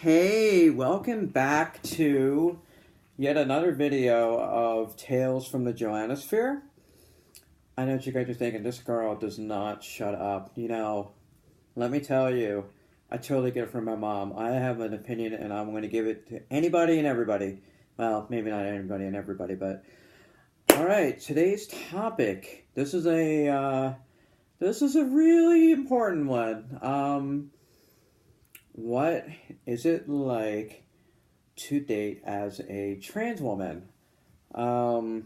Hey, welcome back to yet another video of Tales from the Joannosphere. I know what you guys are thinking, this girl does not shut up. You know, let me tell you, I totally get it from my mom. I have an opinion and I'm going to give it to anybody and everybody. Well, maybe not anybody and everybody, but... Alright, today's topic. This is a really important one. What is it like to date as a trans woman? Well,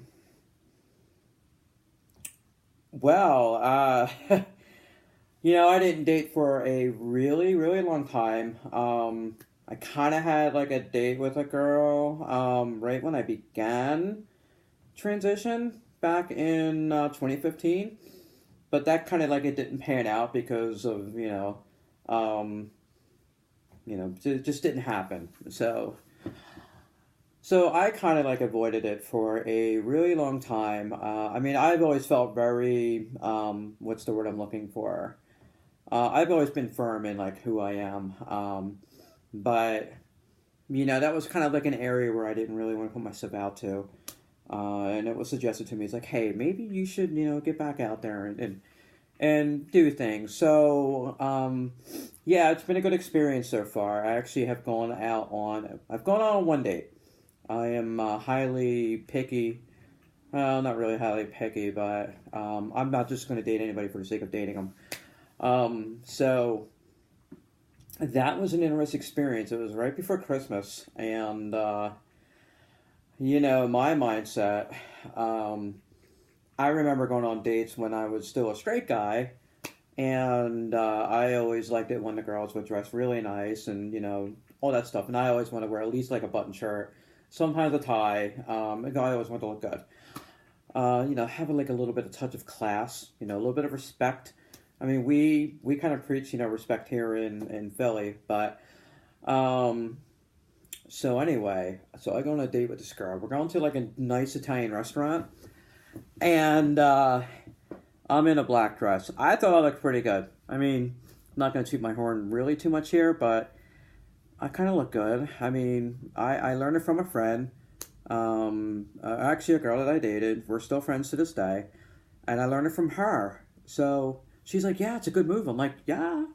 you know, I didn't date for a really, really long time. I kind of had like a date with a girl, right when I began transition back in 2015. But that kind of like it didn't pan out because of, it just didn't happen. So I kind of like avoided it for a really long time. I mean, I've always felt very, what's the word I'm looking for? I've always been firm in like who I am. But, you know, that was kind of like an area where I didn't really want to put myself out to. And it was suggested to me, it's like, hey, maybe you should, get back out there and do things. So, yeah, it's been a good experience so far. I actually have gone on one date. I am highly picky. Well, not really highly picky, but I'm not just going to date anybody for the sake of dating them. So that was an interesting experience. It was right before Christmas, and my mindset. I remember going on dates when I was still a straight guy, and I always liked it when the girls would dress really nice and, all that stuff. And I always want to wear at least like a button shirt, sometimes a tie. I always want to look good. Having like a little bit of touch of class, a little bit of respect. I mean, we kind of preach, respect here in Philly, but... So anyway, I go on a date with this girl. We're going to like a nice Italian restaurant. And I'm in a black dress. I thought I looked pretty good. I mean, I'm not going to toot my horn really too much here, but I kind of look good. I mean, I learned it from a friend. Actually, a girl that I dated. We're still friends to this day. And I learned it from her. So she's like, yeah, it's a good move. I'm like, yeah.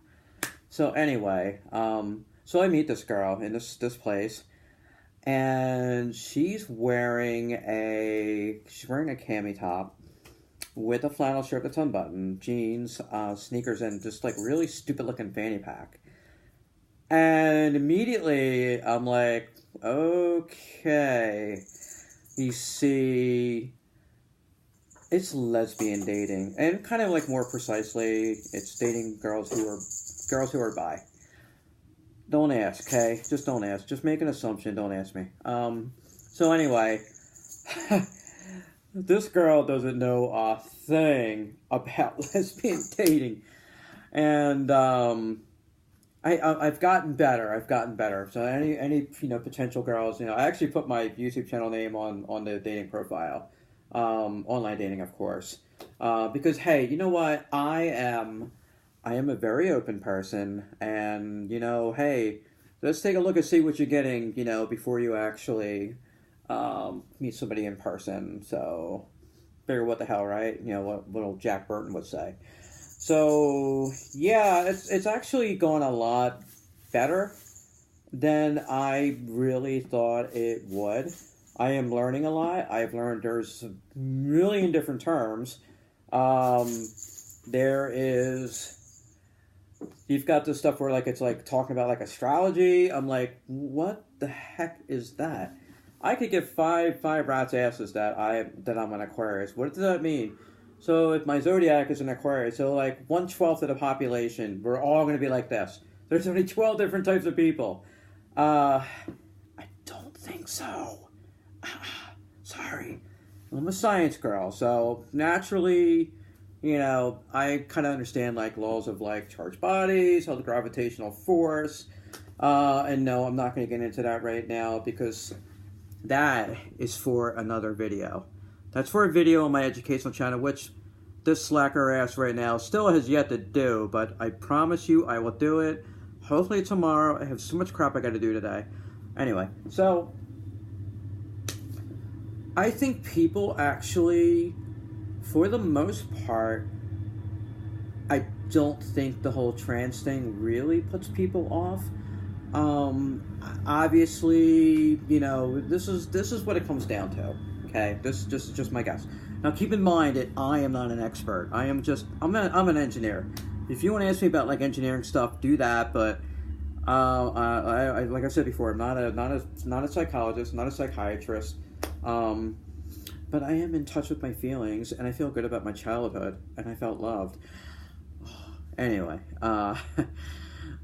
So anyway, so I meet this girl in this place. And she's wearing a cami top with a flannel shirt that's unbuttoned, jeans, sneakers, and just like really stupid looking fanny pack. And immediately I'm like, okay, you see, it's lesbian dating, and kind of like more precisely, it's dating girls who are bi. Don't ask, okay? Just don't ask. Just make an assumption. Don't ask me. So anyway, this girl doesn't know a thing about lesbian dating, and I've gotten better. So any potential girls, I actually put my YouTube channel name on the dating profile, online dating, of course, because hey, you know what? I am a very open person, and, hey, let's take a look and see what you're getting, before you actually meet somebody in person. So, figure what the hell, right? What little Jack Burton would say. So, yeah, it's actually going a lot better than I really thought it would. I am learning a lot. I've learned there's a million different terms. You've got this stuff where like it's like talking about like astrology. I'm like, what the heck is that? I could give five rats' asses that I'm an Aquarius. What does that mean? So if my zodiac is an Aquarius, so like 1/12 of the population, we're all going to be like this. There's only 12 different types of people. I don't think so. Sorry, I'm a science girl, so naturally. I kind of understand, like, laws of, like, charged bodies, how the gravitational force, and no, I'm not going to get into that right now, because that is for another video. That's for a video on my educational channel, which this slacker ass right now still has yet to do, but I promise you I will do it. Hopefully tomorrow. I have so much crap I got to do today. Anyway, so I think people actually, for the most part, I don't think the whole trans thing really puts people off. Obviously, this is what it comes down to. Okay, this is just my guess. Now, keep in mind that I am not an expert. I'm an engineer. If you want to ask me about like engineering stuff, do that. But like I said before, I'm not a psychologist, not a psychiatrist. But I am in touch with my feelings, and I feel good about my childhood, and I felt loved. Anyway,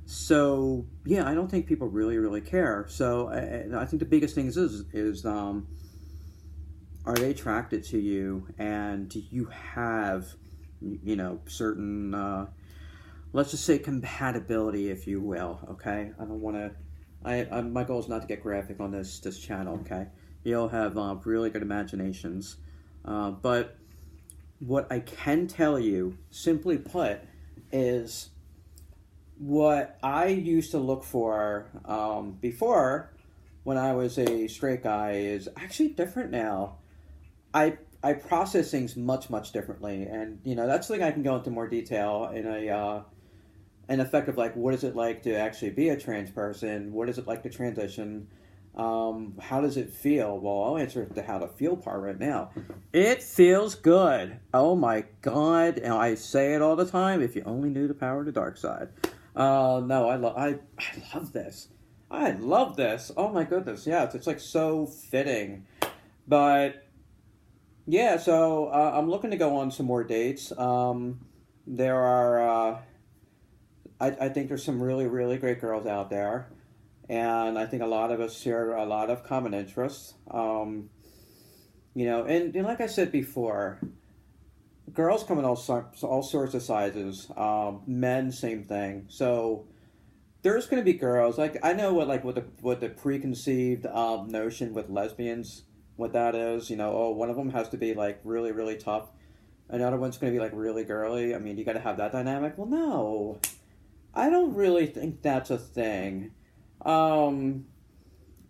so yeah, I don't think people really care. So I think the biggest thing is are they attracted to you, and do you have certain let's just say compatibility, if you will. Okay, I don't want to. My goal is not to get graphic on this channel. Okay, you all have really good imaginations, but what I can tell you, simply put, is what I used to look for before, when I was a straight guy, is actually different now. I process things much differently, and that's something I can go into more detail in an effect of like, what is it like to actually be a trans person? What is it like to transition? How does it feel? Well, I'll answer the how to feel part right now. It feels good. Oh my God. And I say it all the time. If you only knew the power of the dark side. No, I love this. I love this. Oh my goodness. Yeah, it's like so fitting. But yeah, so I'm looking to go on some more dates. There are, I think there's some really great girls out there. And I think a lot of us share a lot of common interests. And like I said before, girls come in all sorts of sizes. Men, same thing. So there's going to be girls. Like, I know what the preconceived notion with lesbians, what that is. One of them has to be like really tough. Another one's going to be like really girly. I mean, you got to have that dynamic. Well, no, I don't really think that's a thing. And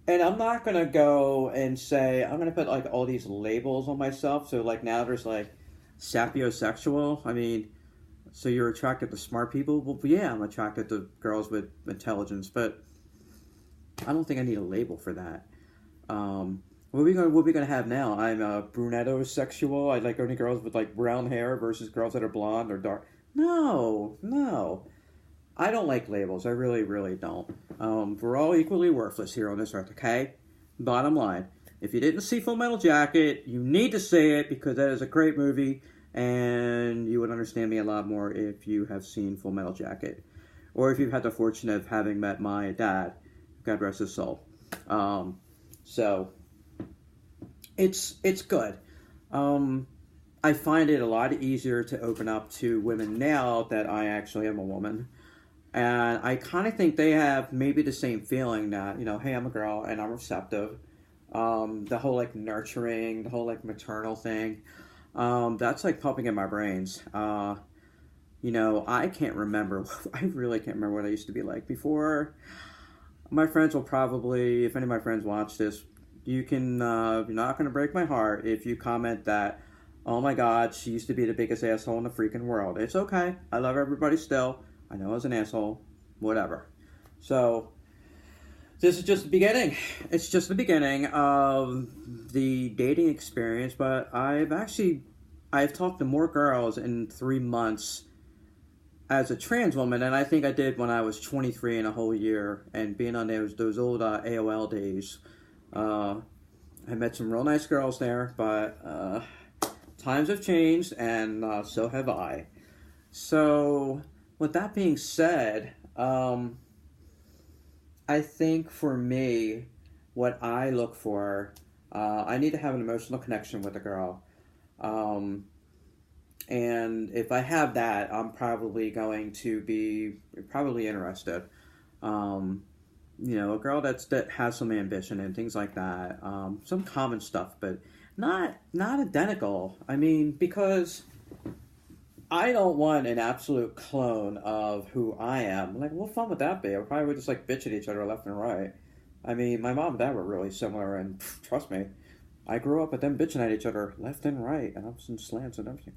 I'm not gonna go and say I'm gonna put like all these labels on myself. So like now there's like sapiosexual. I mean, so you're attracted to smart people? Well, yeah, I'm attracted to girls with intelligence, but I don't think I need a label for that. What are we gonna have now? I'm a brunetto-sexual. I like only girls with like brown hair versus girls that are blonde or dark. No. I don't like labels. I really don't. We're all equally worthless here on this earth, okay? Bottom line. If you didn't see Full Metal Jacket, you need to see it because that is a great movie, and you would understand me a lot more if you have seen Full Metal Jacket. Or if you've had the fortune of having met my dad. God rest his soul. So, it's good. I find it a lot easier to open up to women now that I actually am a woman. And I kind of think they have maybe the same feeling that, hey, I'm a girl and I'm receptive. The whole like nurturing, the whole like maternal thing, that's like popping in my brains. I can't remember. I really can't remember what I used to be like before. My friends will probably, if any of my friends watch this, you're not going to break my heart if you comment that, oh my God, she used to be the biggest asshole in the freaking world. It's okay. I love everybody still. I know I was an asshole, whatever. So, this is just the beginning. It's just the beginning of the dating experience, but I've talked to more girls in 3 months as a trans woman than I think I did when I was 23 in a whole year, and being on those old AOL days. I met some real nice girls there, but times have changed, and so have I. So, with that being said, I think for me, what I look for, I need to have an emotional connection with a girl. And if I have that, I'm probably going to be interested. A girl that has some ambition and things like that. Some common stuff, but not identical. I mean, because I don't want an absolute clone of who I am. Like, what fun would that be? I probably would just like bitch at each other left and right. I mean, my mom and dad were really similar, and trust me, I grew up with them bitching at each other left and right, and I was in slants and everything.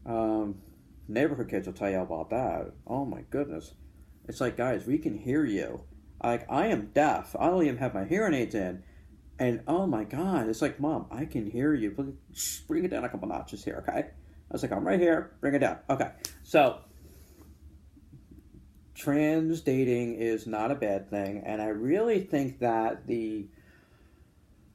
Um, Neighborhood kids will tell you about that. Oh my goodness. It's like, guys, we can hear you. Like, I am deaf. I don't even have my hearing aids in. And oh my God, it's like, Mom, I can hear you. Bring it down a couple notches here, okay? I was like, I'm right here. Bring it down. Okay. So, trans dating is not a bad thing. And I really think that the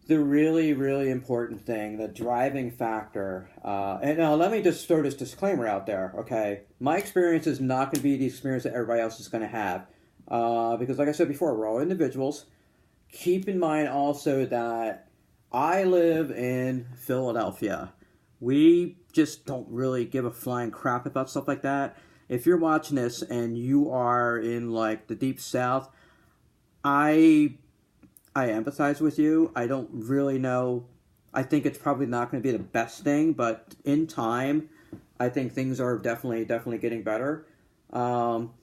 really, really important thing, the driving factor, and now let me just throw this disclaimer out there, okay? My experience is not going to be the experience that everybody else is going to have. Because, like I said before, we're all individuals. Keep in mind also that I live in Philadelphia. We just don't really give a flying crap about stuff like that. If you're watching this and you are in like the deep south, I I empathize with you. I don't really know. I think it's probably not going to be the best thing, but in time, I think things are definitely getting better. Um,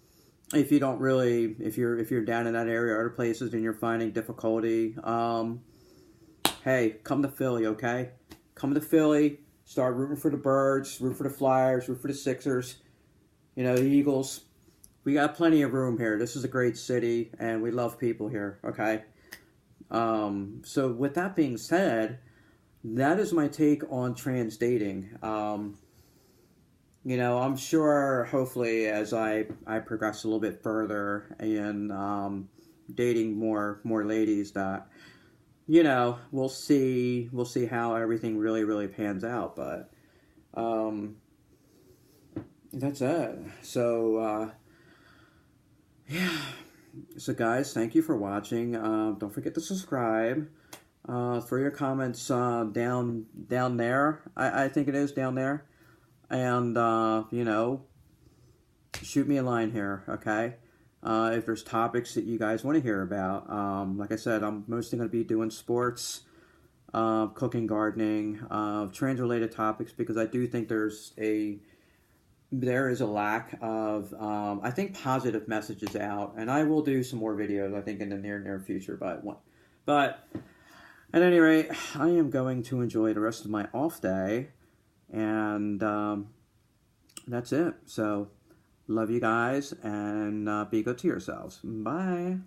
if you don't really, if you're down in that area or other places and you're finding difficulty, hey, come to Philly, okay? Come to Philly. Start rooting for the Birds, root for the Flyers, root for the Sixers. You know, the Eagles. We got plenty of room here. This is a great city, and we love people here, okay? So with that being said, that is my take on trans dating. You know, I'm sure, hopefully, as I progress a little bit further in dating more ladies, that you know we'll see how everything really pans out. But that's it. So yeah. So guys, thank you for watching. Don't forget to subscribe. Throw your comments down there. I think it is down there. And, you know, shoot me a line here, okay? If there's topics that you guys want to hear about. Like I said, I'm mostly going to be doing sports, cooking, gardening, trans-related topics, because I do think there is a lack of, I think, positive messages out. And I will do some more videos, I think, in the near future. But at any rate, I am going to enjoy the rest of my off day. And that's it. So, love you guys, and be good to yourselves. Bye.